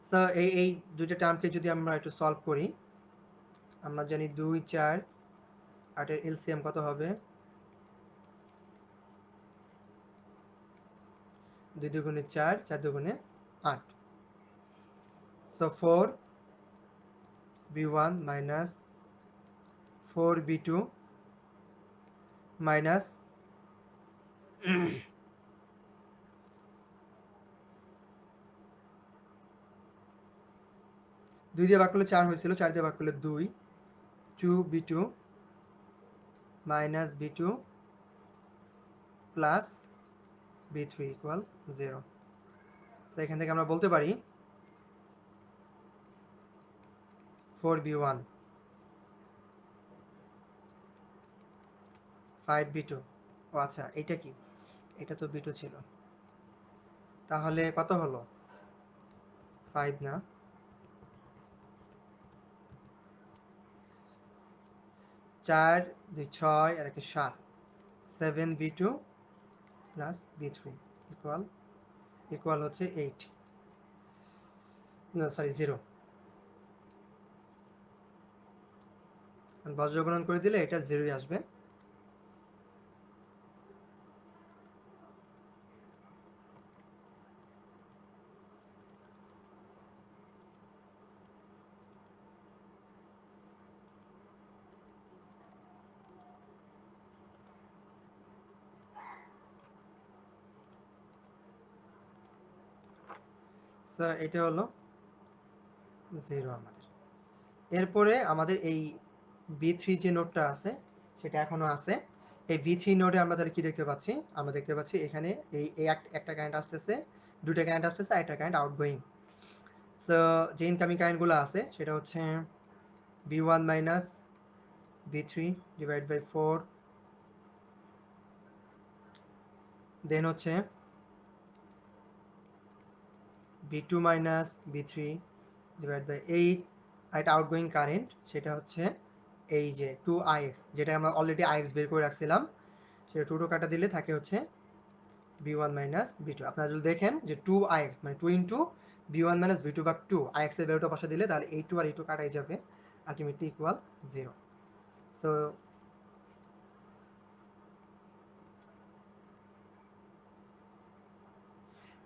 So এই দুইটা টার্মকে যদি আমরা একটু সলভ করি, আমরা জানি 2 4 8 এর এলসিএম কত হবে, 2 দুগুণে 4, 4 দুগুণে 8। So 4b1 minus 4b2 minus 2 দিয়ে ভাগ করলে 4 হয়েছিল, 4 দিয়ে ভাগ করলে 2, 2b2 minus b2 plus b3 equal 0। So এখান থেকে আমরা বলতে পারি 4b1 5b2, ও আচ্ছা এটা কি, এটা তো b2 ছিল, তাহলে কত হলো 5 না, 4 2 6 আর 1 7, 7b2 plus b3 equal equal হচ্ছে 8, না সরি 0। বজ্রগণন করে দিলে এটা 0ই আসবে। সো এটা হলো 0 আমাদের। এরপরে আমাদের এই B3 যে নোডটা আছে সেটা এখনো আছে। এই B3 নোডে আমরা তাহলে কি দেখতে পাচ্ছি? আমরা দেখতে পাচ্ছি এখানে এই একটা কারেন্ট আসতেছে, দুইটা কারেন্ট আসতেছে, আর একটা কারেন্ট আউটগোয়িং। সো যে ইনকামিং কারেন্টগুলো আছে সেটা হচ্ছে B1 minus B3 divide by 4, দেন হচ্ছে B2 minus B3 divide by 8, আর একটা আউটগোয়িং কারেন্ট সেটা হচ্ছে এই যে 2Ix, যেটা আমরা অলরেডি Ix বের করে রাখছিলাম, সেটা 2 কাটা দিলে থাকে হচ্ছে B1 মাইনাস B2। আপনারা যদি দেখেন যে 2Ix মানে 2 ইন্টু B1 মাইনাস B2 বা 2, Ix এর ভ্যালুটা পাশে দিলে তাহলে এই 2 আর এই 2 কাটাই যাবে, আলটিমেটলি ইকুয়াল 0। সো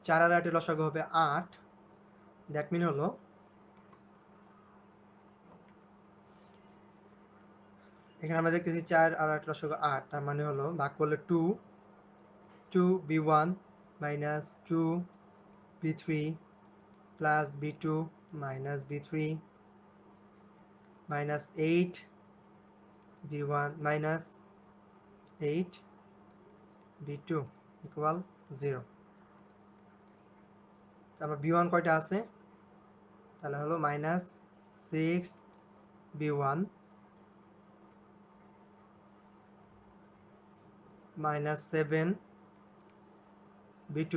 4 আর 8 এর লসাগু হবে 8। দ্যাট মিন হলো এখানে আমরা দেখতেছি 4 আর 8 লসাগু 8, তার মানে হলো ভাগ করলে 2B1 minus 2B3 plus B2 minus B3 minus 8B1 minus 8B2 equal 0। তারপর B1 কয়টা আছে? তাহলে হলো মাইনাস 6B1 মাইনাস 7B2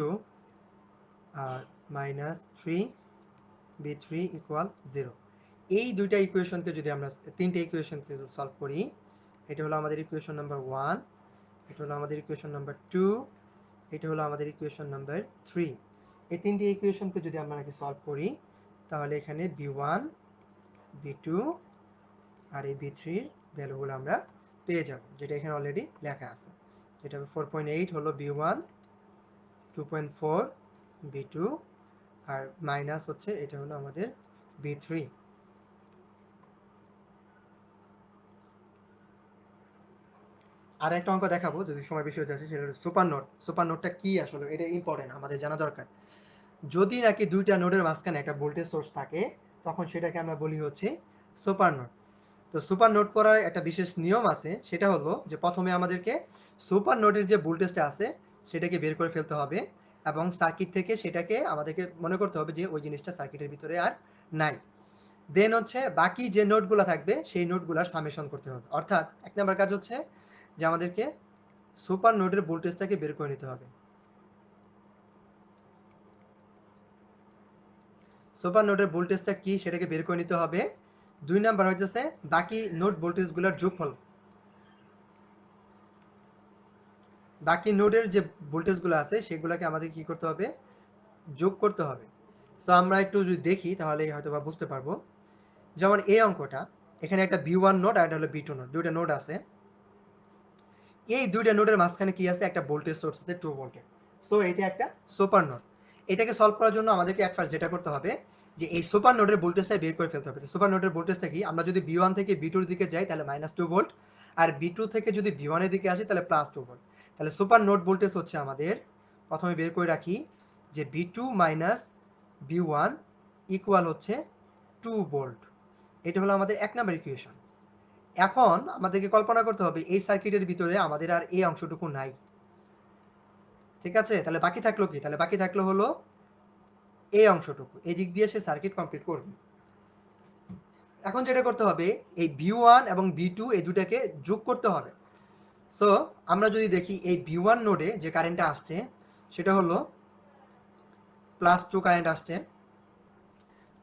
আর মাইনাস 3B3 ইকুয়াল 0। এই দুইটা ইকুয়েশনকে যদি আমরা তিনটে ইকুয়েশনকে সলভ করি, এটা হলো আমাদের ইকুয়েশন নাম্বার 1, এটা হলো আমাদের ইকুয়েশন নাম্বার 2, এটা হলো আমাদের ইকুয়েশন নাম্বার 3। এই তিনটে ইকুয়েশনকে যদি আমরা নাকি সলভ করি তাহলে এখানে B1 B2 আর এই B3 এর ভ্যালুগুলো আমরা পেয়ে যাব, যেটা এখানে অলরেডি লেখা আছে। যেটা 4.8 হলো B1, 2.4 B2 আর মাইনাস হচ্ছে এটা হলো আমাদের B3। আর একটা অঙ্ক দেখাবো যদি সময় বেশি হয়ে যাচ্ছে, সেটা হলো সুপার নোড। সুপার নোডটা কি আসলে, এটা ইম্পর্টেন্ট, আমাদের জানা দরকার। যদি নাকি দুইটা নোডের মাঝখানে একটা ভোল্টেজ সোর্স থাকে তখন সেটাকে আমরা বলি হচ্ছে সুপার নোড। তো সুপার নোড করার একটা বিশেষ নিয়ম আছে, সেটা হলো যে প্রথমে আমাদেরকে সুপার নোডের যে ভোল্টেজটা আছে সেটাকে বের করে ফেলতে হবে, এবং সার্কিট থেকে সেটাকে আমাদেরকে মনে করতে হবে যে ওই জিনিসটা সার্কিটের ভিতরে আর নাই। দেন হচ্ছে বাকি যে নোডগুলো থাকবে সেই নোডগুলোর সামেশন করতে হবে। অর্থাৎ এক নম্বর কাজ হচ্ছে যে আমাদেরকে সুপার নোডের ভোল্টেজটাকে বের করে নিতে হবে। সুপার নোডের ভোল্টেজটা কি সেটাকে বের করে নিতে হবে। 2 নাম্বার হইতেছে বাকি নোড ভোল্টেজগুলোর যোগফল। বাকি নোডের যে ভোল্টেজগুলো আছে সেগুলোকে আমাদের কি করতে হবে? যোগ করতে হবে। সো আমরা একটু যদি দেখি তাহলে হয়তো বা বুঝতে পারবো। যেমন এই অঙ্কটা, এখানে একটা B1 নোড আর একটা হলো B2 নোড, দুইটা নোড আছে। এই দুইটা নোডের মাঝখানে কি আছে? একটা ভোল্টেজ সোর্স আছে 2 ভোল্টের। সো এটা একটা সুপার নোড। এটাকে সলভ করার জন্য আমাদেরকে এট ফার্স্ট যেটা করতে হবে যে এই সুপার নোডের ভোল্টেজটা বের করে ফেলতে হবে। সুপার নোডের ভোল্টেজটা কি? আমরা যদি B1 থেকে B2 এর দিকে যাই তাহলে -2 ভোল্ট, আর B2 থেকে যদি B1 এর দিকে আসি তাহলে +2 ভোল্ট। তাহলে সুপার নোড ভোল্টেজ হচ্ছে আমাদের, প্রথমে বের করে রাখি যে B2 মাইনাস B1 ইকুয়াল হচ্ছে 2 ভোল্ট। এটা হলো আমাদের 1 নাম্বার ইকুয়েশন। এখন আমাদেরকে কল্পনা করতে হবে এই সার্কিটের ভিতরে আমাদের আর এই অংশটুকু নাই। ঠিক আছে? তাহলে বাকি থাকলো কি? তাহলে বাকি থাকলো হলো এই অংশটুকু। এই দিক দিয়ে সে সার্কিট কমপ্লিট করবে। এখন যেটা করতে হবে, এই B1 এবং B2 এই দুটাকে যোগ করতে হবে। সো আমরা যদি দেখি এই B1 নোডে যে কারেন্টটা আসছে সেটা হলো +2 কারেন্ট আসছে।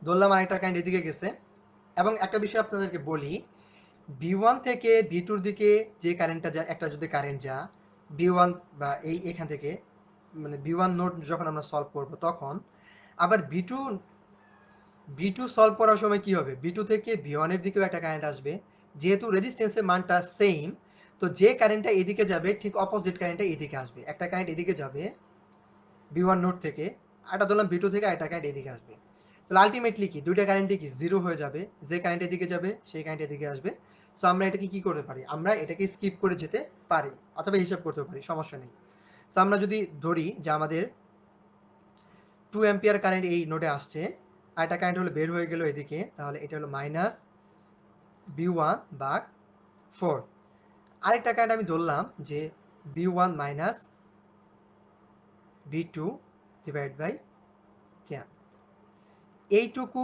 ধরলাম আরেকটা কারেন্ট এদিকে গেছে। এবং একটা বিষয় আপনাদেরকে বলি, B1 থেকে B2 র দিকে যে কারেন্টটা যায়, একটা যদি কারেন্ট যা B1 বা এখান থেকে, মানে B1 নোড যখন আমরা সলভ করব তখন আবার B2 সলভ করার সময় কি হবে? B2 থেকে B1 এর দিকেও একটা কারেন্ট আসবে। যেহেতু রেজিস্ট্যান্সের মানটা সেম, তো যে কারেন্টটা এদিকে যাবে ঠিক অপোজিট কারেন্টটা এদিকে আসবে। একটা কারেন্ট এদিকে যাবে B1 নোড থেকে, আরেকটা ধরলাম B2 থেকে, আরেকটা কারেন্ট এদিকে আসবে। তাহলে আলটিমেটলি কি দুইটা কারেন্টই কি জিরো হয়ে যাবে। যে কারেন্ট এদিকে যাবে সেই কারেন্ট এদিকে আসবে। সো আমরা এটাকে কি করতে পারি? আমরা এটাকে স্কিপ করে যেতে পারি অথবা হিসাব করতে পারি, সমস্যা নেই। সো আমরা যদি ধরি যে আমাদের 2 অ্যাম্পিয়ার কারেন্ট এই নোডে আসছে, আর একটা কারেন্ট হলো বের হয়ে গেল এদিকে, তাহলে এটা হলো মাইনাস V1/4। আরেকটা কারেন্ট আমি ধরলাম যে V1 minus V2 divide by 10। এইটুকু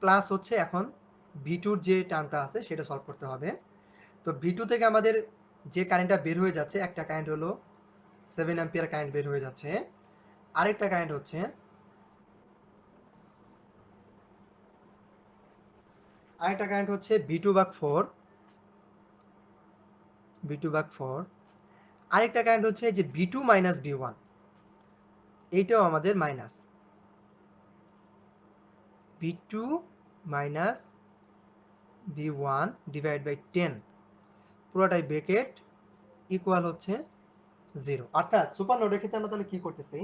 প্লাস হচ্ছে এখন V2 যে টার্মটা আছে সেটা সলভ করতে হবে। তো V2 থেকে আমাদের যে কারেন্টটা বের হয়ে যাচ্ছে, একটা কারেন্ট হলো 7 অ্যাম্পিয়ার কারেন্ট বের হয়ে যাচ্ছে, আরেকটা কারেন্ট হচ্ছে V2/4, আরেকটা কারেন্ট হচ্ছে যে V2 মাইনাস V1, এইটাও আমাদের minus V2 minus V1 divide by 10, পুরোটাই ব্রেকেট ইকুয়াল হচ্ছে 0। অর্থাৎ সুপার নোডের ক্ষেত্রে আমরা তাহলে কি করতেছি,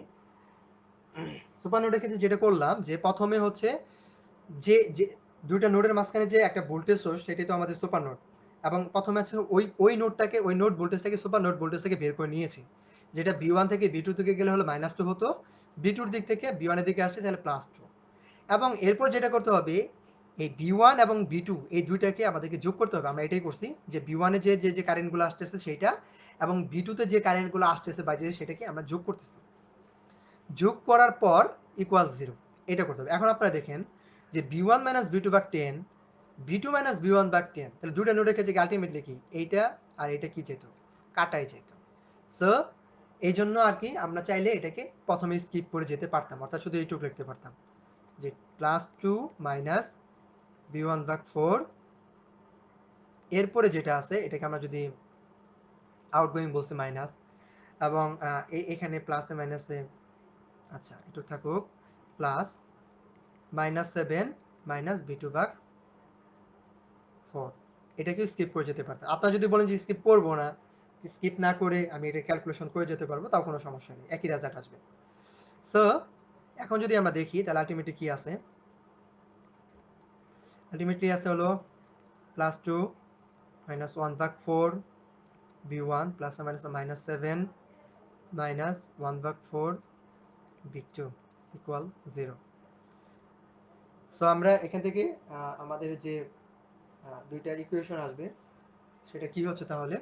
সুপার নোডের ক্ষেত্রে যেটা করলাম যে প্রথমে হচ্ছে যে যে দুইটা নোডের মাঝখানে যে একটা ভোল্টেজ সোর্স, সেটাই তো আমাদের সুপার নোড, এবং প্রথমে আছে ওই নোডটাকে, ওই নোড ভোল্টেজটাকে সুপার নোড ভোল্টেজ থেকে বের করে নিয়েছি, যেটা V1 থেকে V2 থেকে গেলে হলো -2 হতো, V2 দিক থেকে V1 এর দিকে আসছে তাহলে +2। এবং এরপর যেটা করতে হবে, এই V1 এবং V2 এই দুইটাকে আমাদেরকে যোগ করতে হবে। আমরা এটাই করছি যে V1 এ যে কারেন্টগুলো আসতেছে সেইটা, এবং V2 তে যে কারেন্টগুলো আসতেছে বাইরে সেটাকে আমরা যোগ করতেছি। যোগ করার পর ইকুয়াল 0, এটা করতে হবে। এখন আপনারা দেখেন যে V1 minus V2/10, V2 minus V1/10, তাহলে দুটো নোডের ক্ষেত্রে আলটিমেটলি কি এইটা আর এটা কি যেত, কাটাই যেত। সো এই জন্য আর কি আমরা চাইলে এটাকে প্রথমে স্কিপ করে যেতে পারতাম, অর্থাৎ শুধু এইটুকু লিখতে পারতাম যে +2 মাইনাস V1/4, এরপরে যেটা আছে এটাকে আমরা যদি আউটগোয়িং বলছি মাইনাস, এবং এখানে প্লাসে মাইনাসে, আচ্ছা একটু থাকুক, প্লাস -7 মাইনাস V2/4, এটাকে স্কিপ করে যেতে পারতাম। আপনারা যদি বলেন যে স্কিপ করবো না, স্কিপ না করে আমি এটা ক্যালকুলেশন করে যেতে পারবো, তাও কোনো সমস্যা নেই, একই রেজাল্ট আসবে। সো এখন যদি আমরা দেখি তাহলে আলটিমেটলি কি আছে, আলটিমেটলি আছে হলো +2 minus 1/4 V1 plus minus 7 minus 1/4 V2 equal 0। So আমরা এখান থেকে আমাদের যে দুইটা ইকুয়েশন আসবে সেটা কি হচ্ছে তাহলে,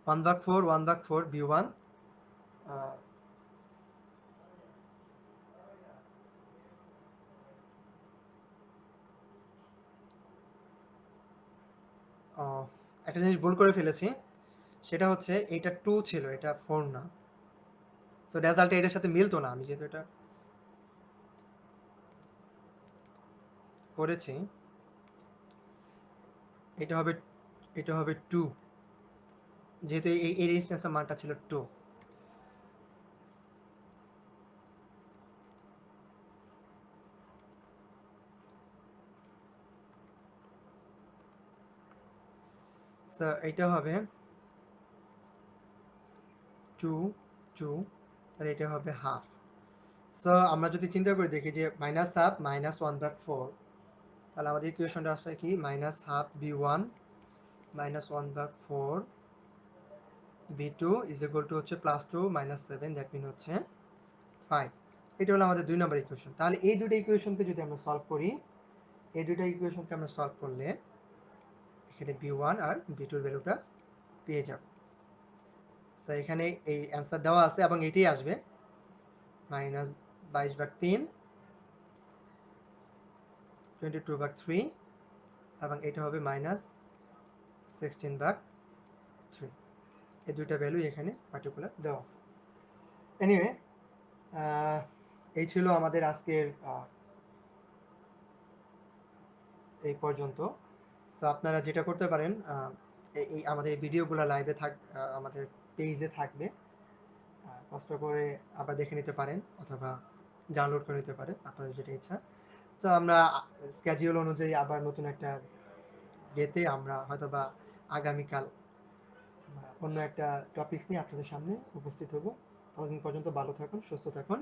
1/4 V1, একটা জিনিস ভুল করে ফেলেছি, সেটা হচ্ছে এটা 2 ছিল, এটা 4 না, তো রেজাল্টটা এটার সাথে মিলতো না, আমি যেহেতু এটা করেছি, এটা হবে, এটা হবে 2, যেহেতু এই রেজিস্ট্যান্সের মানটা ছিল 2। সো এটা হবে 2 2, তাহলে এটা হবে হাফ। সো আমরা যদি চিন্তা করে দেখি যে -1/2 মাইনাস 1/4, তাহলে আমাদের ইকুয়েশনটা আসছে কি -1/2 V1 minus 1/4 V2 is equal to হচ্ছে +2 মাইনাস 7, দ্যাট মিন হচ্ছে 5। এটা হলো আমাদের 2 নম্বর ইকুয়েশন। তাহলে এই দুটো ইকুয়েশনকে যদি আমরা সলভ করি, এই দুটো ইকুয়েশনকে আমরা সলভ করলে এখানে V1 আর V2 এর ভ্যালুটা পেয়ে যাব। সো এখানে এই অ্যান্সার দেওয়া আছে এবং এটাই আসবে -22/3, 22/3, এবং এটা হবে -16/3। এই দুইটা ভ্যালু এখানে পার্টিকুলার দেওয়া আছে। এনিওয়ে, এই ছিল আমাদের আজকের এই পর্যন্ত। সো আপনারা যেটা করতে পারেন, এই আমাদের ভিডিওগুলো লাইভে আমাদের পেজে থাকবে, কষ্ট করে আবার দেখে নিতে পারেন অথবা ডাউনলোড করে নিতে পারেন, আপনাদের যেটা ইচ্ছা। তো আমরা স্কেডিউল অনুযায়ী আবার নতুন একটা ডেতে আমরা হয়তোবা আগামীকাল অন্য একটা টপিকস নিয়ে আপনাদের সামনে উপস্থিত হব। ততদিন পর্যন্ত ভালো থাকুন, সুস্থ থাকুন,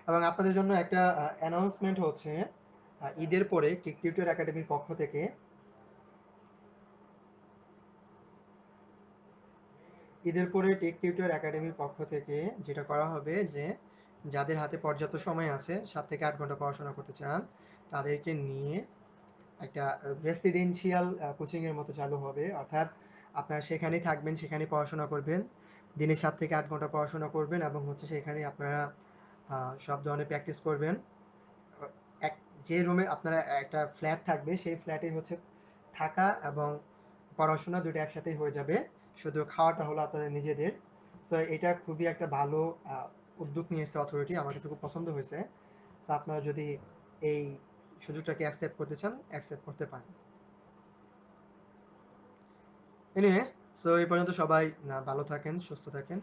এবং আপনাদের জন্য একটা অ্যানাউন্সমেন্ট হচ্ছে, ঈদের পরে টেক টিউটর একাডেমির পক্ষ থেকে, যেটা করা হবে যে যাদের হাতে পর্যাপ্ত সময় আছে 7 থেকে 8 ঘন্টা পড়াশোনা করতে চান তাদেরকে নিয়ে একটা রেসিডেন্সিয়াল কোচিংয়ের মতো চালু হবে, অর্থাৎ আপনারা সেখানেই থাকবেন, সেখানেই পড়াশোনা করবেন, দিনে 7 থেকে 8 ঘন্টা পড়াশোনা করবেন এবং হচ্ছে সেখানেই আপনারা সব ধরনের প্র্যাকটিস করবেন। এক যে রুমে আপনারা একটা ফ্ল্যাট থাকবে সেই ফ্ল্যাটেই হচ্ছে থাকা এবং পড়াশোনা দুটো একসাথেই হয়ে যাবে, শুধু খাওয়াটা হলো আপনাদের নিজেদের। সো এটা খুবই একটা ভালো উদ্যোগ নিয়েছে অথরিটি, আমার কাছে খুব পছন্দ হয়েছে। সো আপনারা যদি এই সুযোগটাকে অ্যাকসেপ্ট করতে চান অ্যাকসেপ্ট করতে পারেন। এনিওয়ে, সো এই পর্যন্ত সবাই ভালো থাকেন, সুস্থ থাকেন।